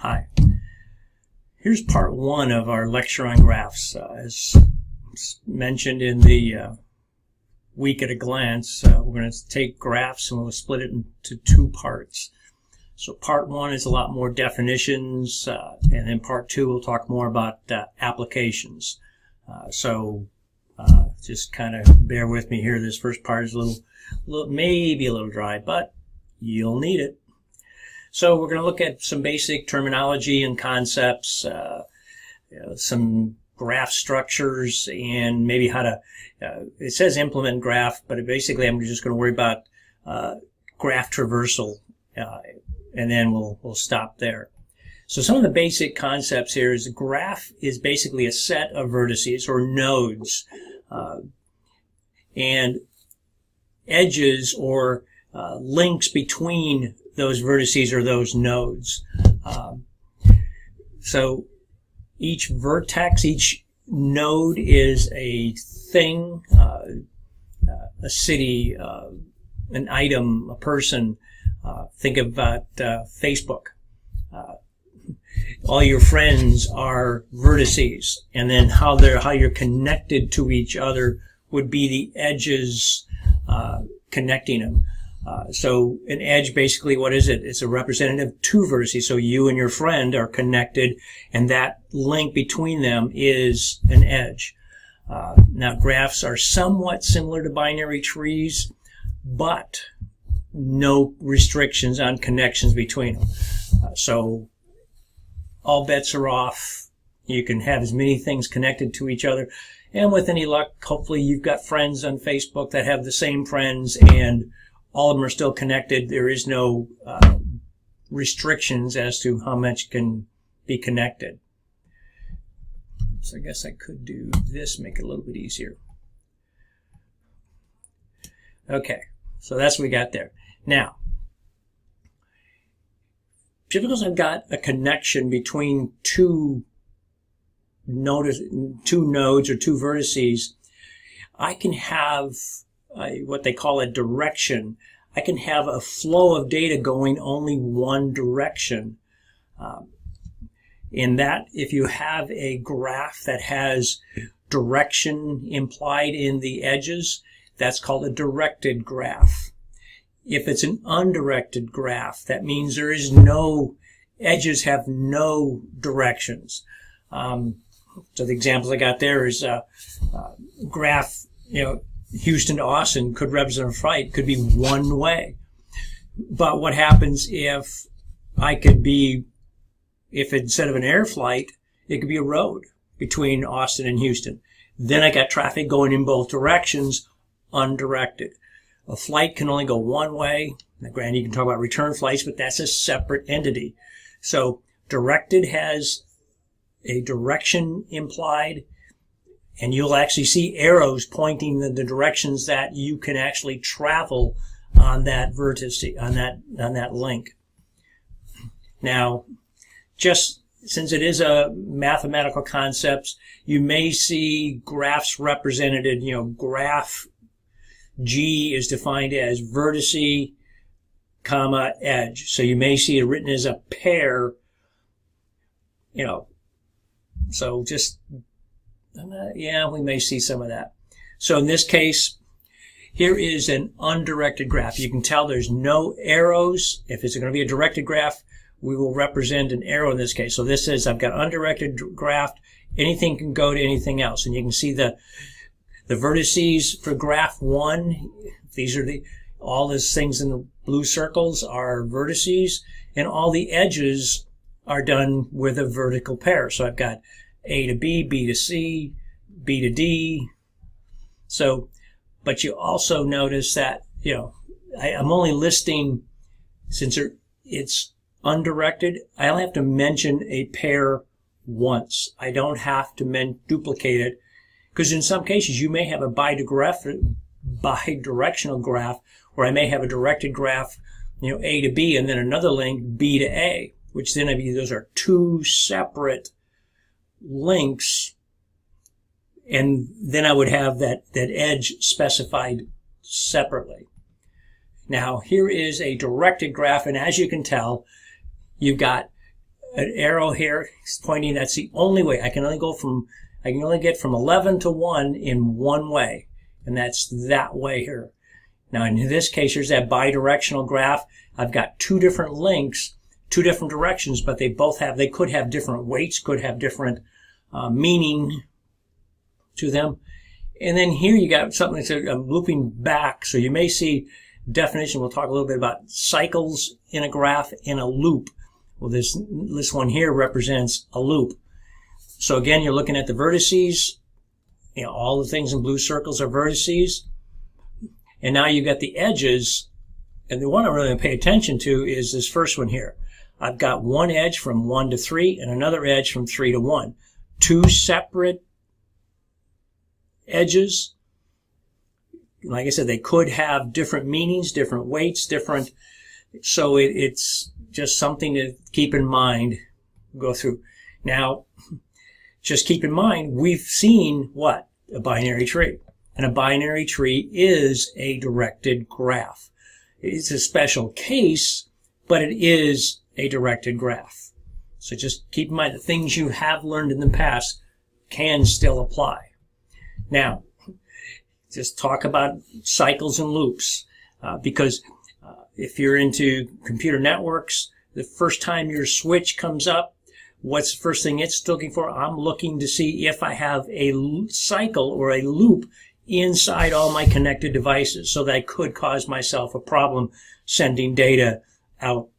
Hi. Here's part one of our lecture on graphs. As mentioned in the week at a glance, we're going to take graphs and we'll split it into two parts. So part one is a lot more definitions, and then part two we'll talk more about applications. Just kind of bear with me here. This first part is maybe a little dry, but you'll need it. So we're going to look at some basic terminology and concepts, some graph structures, and maybe how to, it says implement graph, but basically I'm just going to worry about graph traversal, and then we'll stop there. So some of the basic concepts here is a graph is basically a set of vertices or nodes, and edges or links between those vertices or those nodes. So each vertex, each node is a thing, a city, an item, a person. Think about Facebook. All your friends are vertices, and then how you're connected to each other would be the edges connecting them. So an edge, basically, what is it? It's a representative of two vertices. So you and your friend are connected, and that link between them is an edge. Now, graphs are somewhat similar to binary trees, but no restrictions on connections between them. So all bets are off. You can have as many things connected to each other. And with any luck, hopefully you've got friends on Facebook that have the same friends, and all of them are still connected. There is no restrictions as to how much can be connected. So I guess I could do this, make it a little bit easier. Okay, so that's what we got there. Now, just because I've got a connection between two nodes or two vertices, I can have what they call a direction. I can have a flow of data going only one direction. In that, if you have a graph that has direction implied in the edges, that's called a directed graph. If it's an undirected graph, that means there is no edges, have no directions. So the examples I got there is graph, Houston to Austin could represent a flight, could be one way. But what happens if instead of an air flight, it could be a road between Austin and Houston. Then I got traffic going in both directions, undirected. A flight can only go one way. Now, granted, you can talk about return flights, but that's a separate entity. So directed has a direction implied, and you'll actually see arrows pointing in the directions that you can actually travel on that vertex, on that link. Now, just since it is a mathematical concept, you may see graphs represented, graph G is defined as vertice, comma, edge. So you may see it written as a pair, so just, we may see some of that. So in this case, here is an undirected graph. You can tell there's no arrows. If it's going to be a directed graph, we will represent an arrow in this case. So this says I've got undirected graph. Anything can go to anything else. And you can see the vertices for graph one. These are all these things in the blue circles are vertices, and all the edges are done with a vertical pair. So I've got A to B, B to C, B to D. So, but you also notice that, I'm only listing, since it's undirected, I only have to mention a pair once. I don't have to duplicate it, because in some cases you may have a bidirectional graph, where I may have a directed graph, A to B, and then another link, B to A, which then those are two separate links, and then I would have that edge specified separately. Now, here is a directed graph, and as you can tell, you've got an arrow here pointing, that's the only way. I can only get from 11 to 1 in one way, and that's that way here. Now in this case, here's that bidirectional graph. I've got two different links, two different directions, but they could have different weights, could have different meaning to them. And then here you got something that's looping back. So you may see definition. We'll talk a little bit about cycles in a graph in a loop. Well, this one here represents a loop. So again, you're looking at the vertices. You know, all the things in blue circles are vertices. And now you've got the edges. And the one I'm really going to pay attention to is this first one here. I've got one edge from 1 to 3 and another edge from 3 to 1. Two separate edges. Like I said, they could have different meanings, different weights, different. So it's just something to keep in mind, go through. Now, just keep in mind, we've seen what? A binary tree. And a binary tree is a directed graph. It's a special case, but it is a directed graph. So just keep in mind the things you have learned in the past can still apply. Now, just talk about cycles and loops, because if you're into computer networks, the first time your switch comes up, what's the first thing it's looking for? I'm looking to see if I have a cycle or a loop inside all my connected devices, so that I could cause myself a problem sending data out.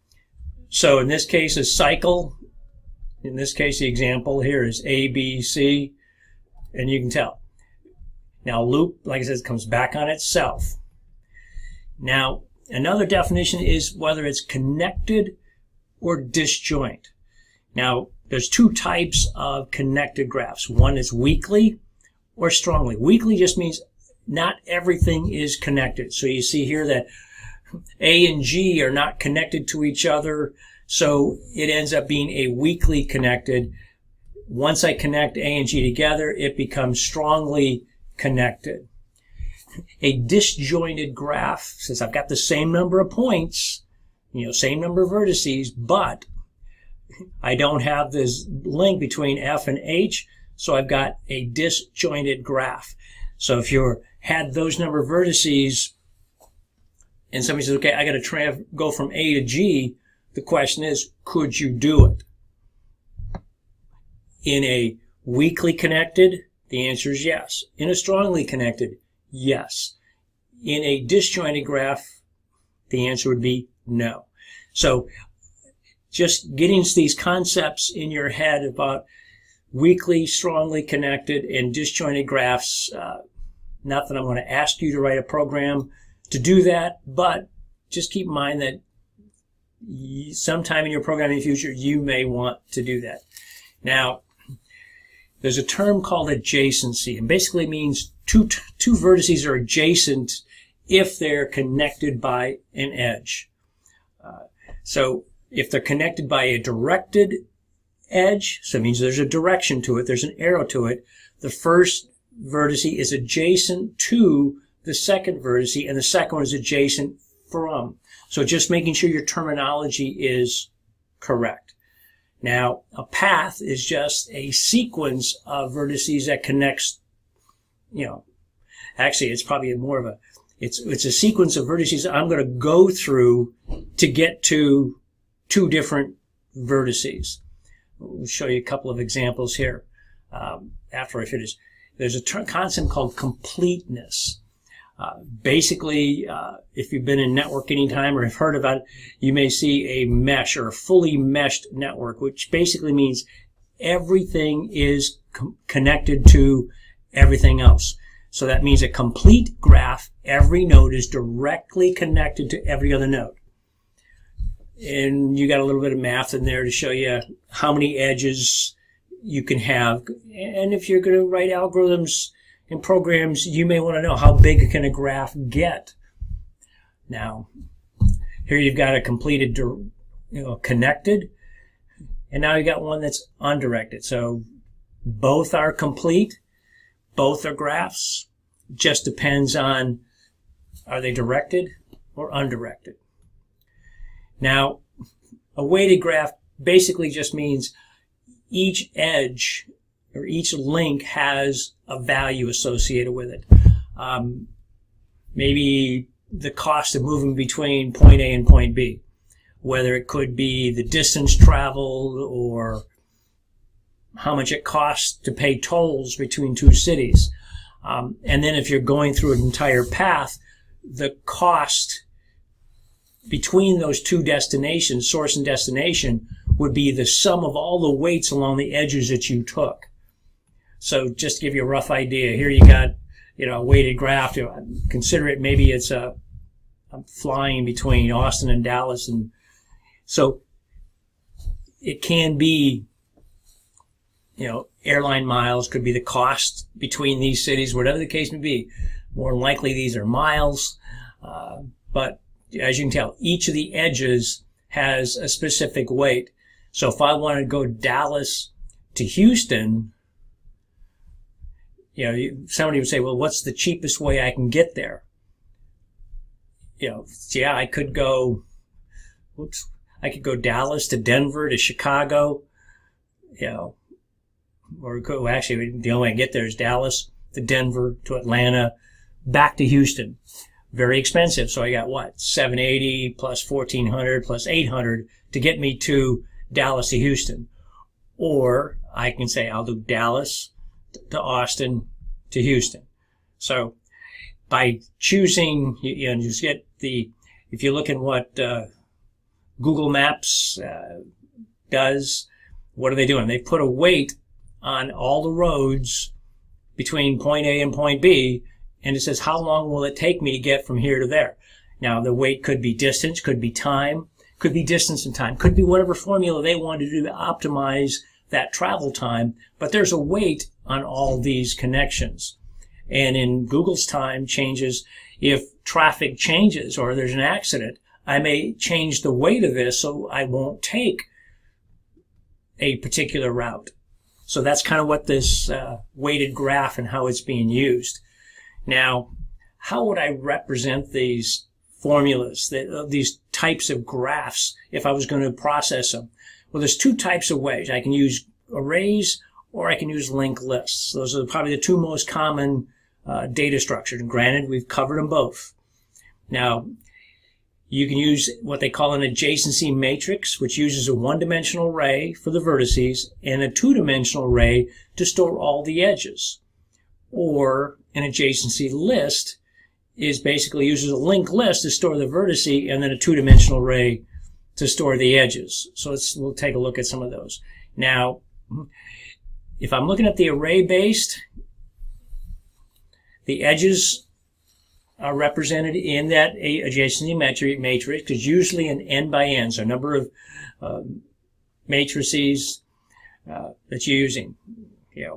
So in this case, a cycle, in this case, the example here is A, B, C, and you can tell. Now, loop, like I said, comes back on itself. Now, another definition is whether it's connected or disjoint. Now, there's two types of connected graphs. One is weakly or strongly. Weakly just means not everything is connected. So you see here that A and G are not connected to each other, so it ends up being a weakly connected. Once I connect A and G together, it becomes strongly connected. A disjointed graph says I've got the same number of points, same number of vertices, but I don't have this link between F and H, so I've got a disjointed graph. So if you had those number of vertices and somebody says, okay, I got to go from A to G, the question is, could you do it? In a weakly connected, the answer is yes. In a strongly connected, yes. In a disjointed graph, the answer would be no. So just getting these concepts in your head about weakly, strongly connected, and disjointed graphs, not that I'm going to ask you to write a program to do that, but just keep in mind that sometime in your programming future, you may want to do that. Now, there's a term called adjacency, and basically means two vertices are adjacent if they're connected by an edge. So if they're connected by a directed edge, so it means there's a direction to it, there's an arrow to it, the first vertex is adjacent to the second vertex, and the second one is adjacent from. So just making sure your terminology is correct. Now, a path is just a sequence of vertices that connects, actually it's probably more of it's a sequence of vertices I'm going to go through to get to two different vertices. We'll show you a couple of examples here after I finish. There's a concept called completeness. Basically, if you've been in network any time or have heard about it, you may see a mesh or a fully meshed network, which basically means everything is connected to everything else. So that means a complete graph, every node is directly connected to every other node. And you got a little bit of math in there to show you how many edges you can have. And if you're going to write algorithms and programs, you may want to know how big can a graph get. Now, here you've got a completed, connected, and now you got one that's undirected. So both are complete, both are graphs. Just depends on, are they directed or undirected? Now, a weighted graph basically just means each edge or each link has a value associated with it. Maybe the cost of moving between point A and point B, whether it could be the distance traveled or how much it costs to pay tolls between two cities. And then if you're going through an entire path, the cost between those two destinations, source and destination, would be the sum of all the weights along the edges that you took. So just to give you a rough idea, here you got, a weighted graph. Consider it maybe I'm flying between Austin and Dallas. And so it can be, airline miles could be the cost between these cities, whatever the case may be. More than likely, these are miles. But as you can tell, each of the edges has a specific weight. So if I want to go Dallas to Houston, somebody would say, well, what's the cheapest way I can get there? I could go Dallas to Denver to Chicago, or actually the only way I get there is Dallas to Denver to Atlanta, back to Houston. Very expensive. So I got $780 plus $1,400 plus $800 to get me to Dallas to Houston. Or I can say I'll do Dallas to Austin to Houston. So by choosing, just get if you look at what Google Maps does, what are they doing? They put a weight on all the roads between point A and point B, and it says how long will it take me to get from here to there. Now the weight could be distance, could be time, could be distance and time, could be whatever formula they want to do to optimize that travel time, but there's a weight on all these connections. And in Google's time changes, if traffic changes or there's an accident, I may change the weight of this so I won't take a particular route. So that's kind of what this weighted graph and how it's being used. Now, how would I represent these formulas, these types of graphs, if I was going to process them? Well, there's two types of ways. I can use arrays or I can use linked lists. Those are probably the two most common data structures. And granted, we've covered them both. Now, you can use what they call an adjacency matrix, which uses a one-dimensional array for the vertices and a two-dimensional array to store all the edges. Or an adjacency list is basically uses a linked list to store the vertice and then a two-dimensional array to store the edges. So we'll take a look at some of those. Now, if I'm looking at the array-based, the edges are represented in that adjacency matrix, because usually an n by n, so a number of matrices that you're using.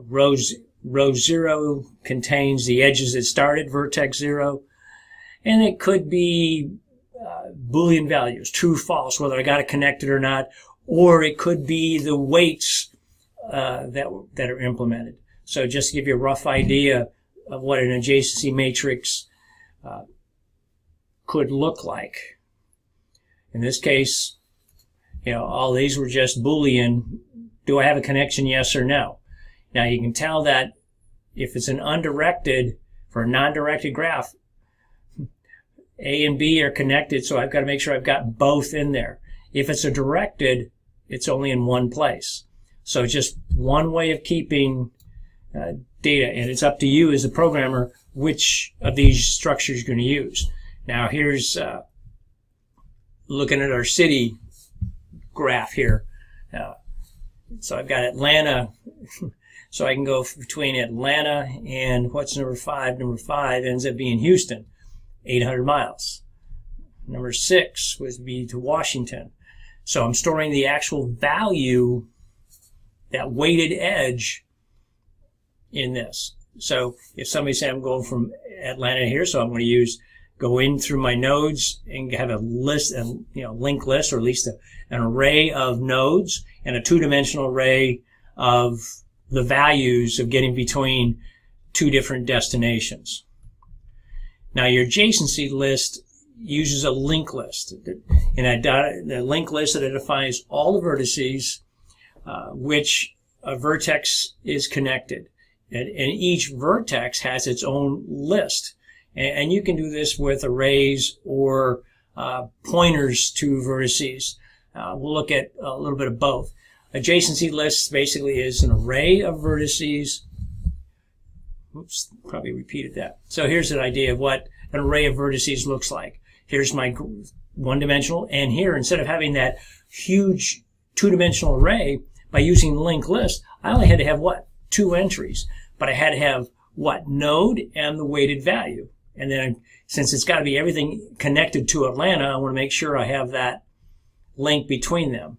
Row 0 contains the edges that start at vertex 0, and it could be Boolean values, true, false, whether I got it connected or not, or it could be the weights that are implemented. So just to give you a rough idea of what an adjacency matrix could look like. In this case, all these were just Boolean. Do I have a connection, yes or no? Now you can tell that if it's an undirected, for a non-directed graph, A and B are connected, so I've got to make sure I've got both in there. If it's a directed, it's only in one place. So just one way of keeping data, and it's up to you as a programmer which of these structures you're going to use. Now here's looking at our city graph here. So I've got Atlanta, so I can go between Atlanta and what's number 5? Number 5 ends up being Houston, 800 miles. Number 6 would be to Washington. So I'm storing the actual value, that weighted edge, in this. So if somebody said I'm going from Atlanta here, so I'm going to go in through my nodes and have a list, linked list, or at least an array of nodes and a two-dimensional array of the values of getting between two different destinations. Now your adjacency list uses a linked list. And the linked list identifies all the vertices which a vertex is connected. And each vertex has its own list. And you can do this with arrays or pointers to vertices. We'll look at a little bit of both. Adjacency lists basically is an array of vertices. Oops, probably repeated that. So here's an idea of what an array of vertices looks like. Here's my one-dimensional, and here, instead of having that huge two-dimensional array, by using linked list, I only had to have, what, 2 entries. But I had to have, what, node and the weighted value. And then, since it's got to be everything connected to Atlanta, I want to make sure I have that link between them.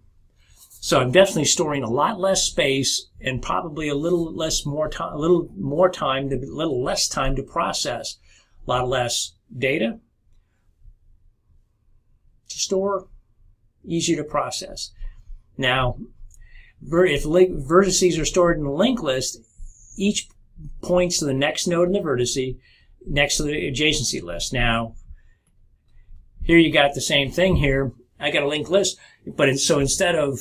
So I'm definitely storing a lot less space and probably a little less time to process. A lot less data to store, easier to process. Now, if vertices are stored in the linked list, each points to the next node in the vertice next to the adjacency list. Now, here you got the same thing here. I got a linked list, but so instead of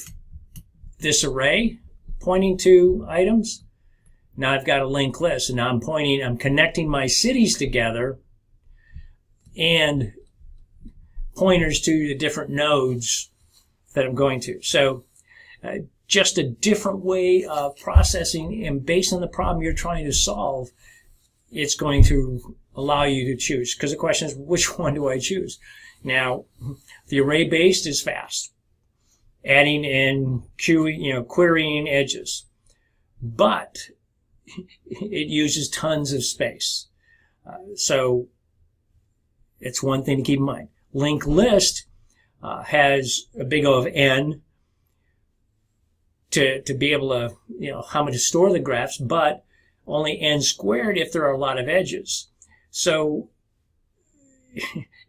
this array pointing to items, now I've got a linked list, and now I'm connecting my cities together and pointers to the different nodes that I'm going to. So just a different way of processing, and based on the problem you're trying to solve, it's going to allow you to choose. Because the question is, which one do I choose? Now, the array-based is fast, adding in querying edges, but it uses tons of space. So it's one thing to keep in mind. Linked list has a big O of n to be able to, how much to store the graphs, but only n squared if there are a lot of edges. So,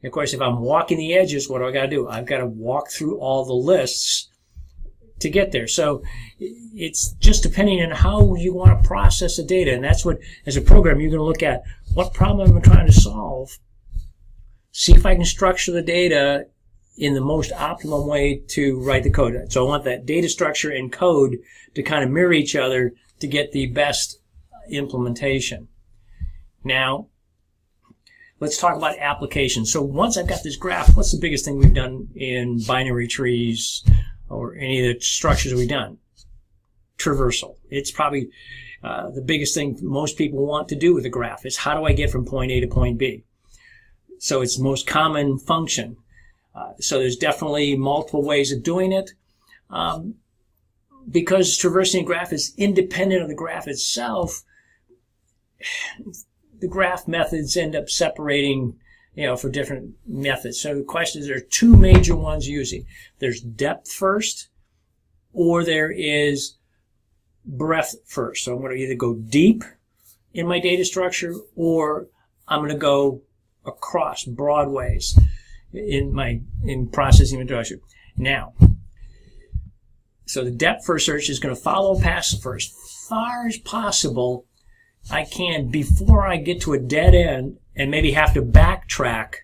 of course, if I'm walking the edges, what do I got to do? I've got to walk through all the lists to get there. So it's just depending on how you want to process the data. And that's what, as a program, you're going to look at what problem am I trying to solve, see if I can structure the data in the most optimum way to write the code. So I want that data structure and code to kind of mirror each other to get the best implementation. Now, let's talk about applications. So once I've got this graph, what's the biggest thing we've done in binary trees or any of the structures we've done? Traversal. It's probably the biggest thing most people want to do with a graph is how do I get from point A to point B? So it's the most common function. So there's definitely multiple ways of doing it. Because traversing a graph is independent of the graph itself, the graph methods end up separating, for different methods. So the question is, there are 2 major ones using. There's depth first, or there is breadth first. So I'm going to either go deep in my data structure, or I'm going to go across broad ways in processing the structure. Now, so the depth first search is going to follow past the first. Far as possible, I can, before I get to a dead end and maybe have to backtrack.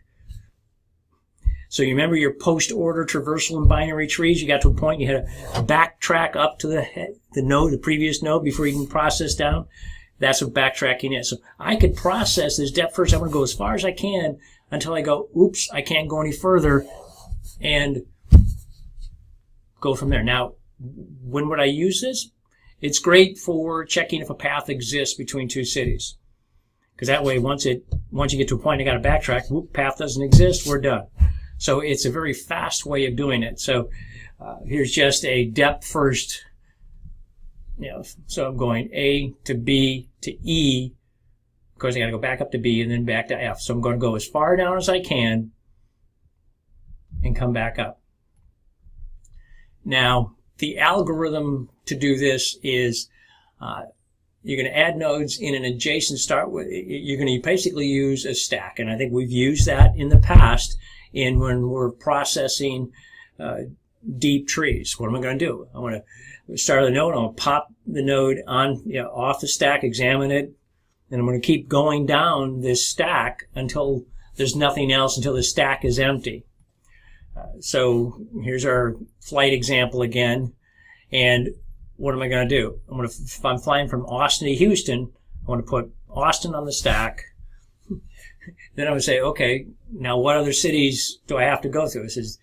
So you remember your post-order traversal in binary trees? You got to a point you had to backtrack up to the previous node before you can process down. That's what backtracking is. So I could process this depth first. I'm going to go as far as I can until I go, oops, I can't go any further, and go from there. Now, when would I use this? It's great for checking if a path exists between 2 cities. Because that way, once you get to a point, you got to backtrack. Whoop, path doesn't exist. We're done. So it's a very fast way of doing it. So here's just a depth first. So I'm going A to B to E. Of course, I got to go back up to B and then back to F. So I'm going to go as far down as I can and come back up. Now, the algorithm to do this is you're going to add nodes in an adjacent start with. You're going to basically use a stack, and I think we've used that in the past when we're processing deep trees. What am I going to do? I want to start the node. I'm going to pop the node on off the stack, examine it, and I'm going to keep going down this stack until there's nothing else until the stack is empty. So here's our flight example again. And what am I going to do? If I'm flying from Austin to Houston, I want to put Austin on the stack. Then I would say, okay, now what other cities do I have to go through? This is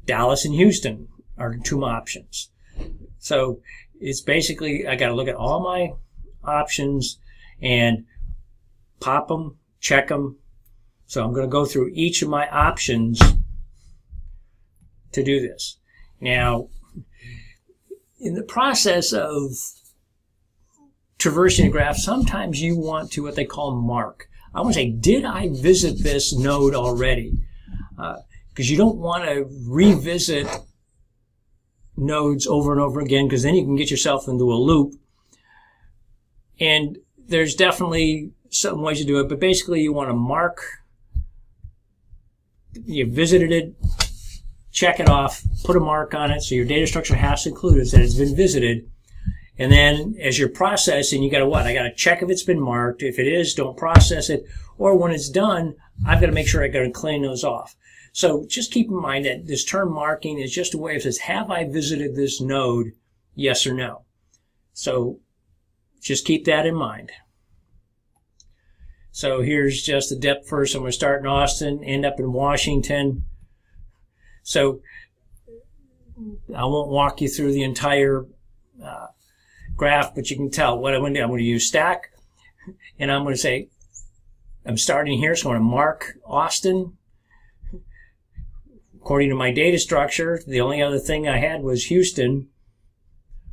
Dallas and Houston are two options. So it's basically, I got to look at all my options and pop them, check them. So I'm going to go through each of my options to do this. Now, in the process of traversing a graph, sometimes you want to what they call mark. I want to say, did I visit this node already? Because you don't want to revisit nodes over and over again, because then you can get yourself into a loop. And there's definitely some ways to do it, but basically you want to mark, you visited it, check it off, put a mark on it, so your data structure has to include it that it's been visited. And then as you're processing, you got to what? I got to check if it's been marked. If it is, don't process it. Or when it's done, I've got to make sure I got to clean those off. So just keep in mind that this term marking is just a way of says, have I visited this node? Yes or no. So just keep that in mind. So here's just the depth first. I'm going to start in Austin, end up in Washington. So I won't walk you through the entire graph, but you can tell what I'm going to do. I'm going to use stack, and I'm going to say, I'm starting here, so I'm going to mark Austin. According to my data structure, the only other thing I had was Houston.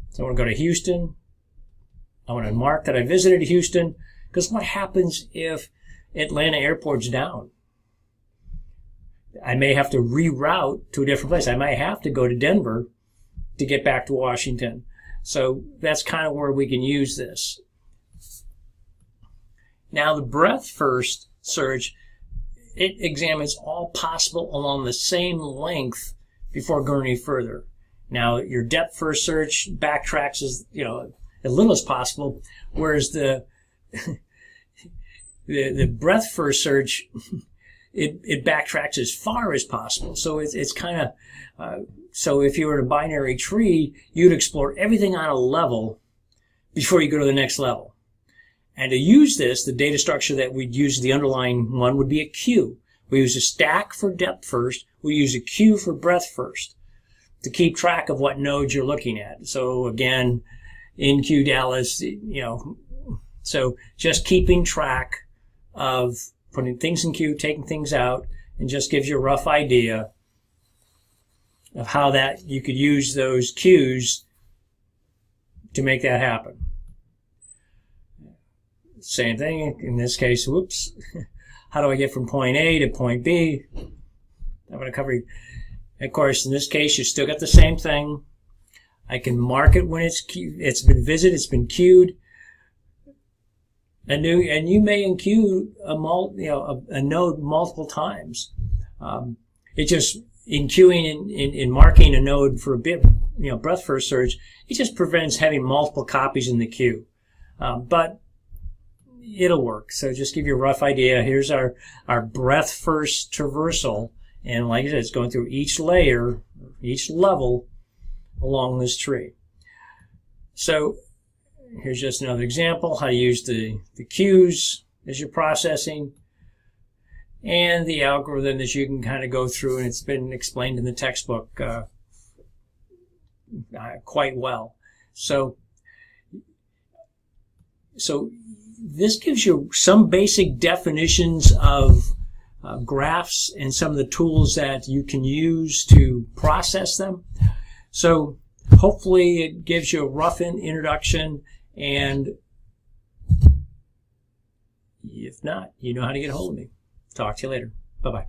So I'm going to go to Houston. I want to mark that I visited Houston, because what happens if Atlanta Airport's down? I may have to reroute to a different place. I might have to go to Denver to get back to Washington. So that's kind of where we can use this. Now the breadth first search, it examines all possible along the same length before going any further. Now your depth first search backtracks as little as possible, whereas the breadth first search it backtracks as far as possible. So it's kind of so if you were in a binary tree, you'd explore everything on a level before you go to the next level. And to use this, the data structure that we'd use, the underlying one, would be a queue. We use a stack for depth first. We use a queue for breadth first to keep track of what nodes you're looking at. So again, in queue Dallas, so just keeping track of putting things in queue, taking things out, and just gives you a rough idea of how that you could use those queues to make that happen. Same thing in this case. Whoops. How do I get from point A to point B? I'm going to cover. Of course, in this case, you still got the same thing. I can mark it when it's been visited, it's been queued. And you may enqueue a node multiple times. It just in queuing in marking a node for a bit, breadth first search, it just prevents having multiple copies in the queue. But it'll work. So just give you a rough idea. Here's our breadth first traversal, and like I said, it's going through each layer, each level along this tree. So here's just another example, how to use the queues as you're processing, and the algorithm that you can kind of go through, and it's been explained in the textbook quite well. So this gives you some basic definitions of graphs and some of the tools that you can use to process them. So hopefully it gives you a rough introduction, and if not, you know how to get a hold of me. Talk to you later. Bye-bye.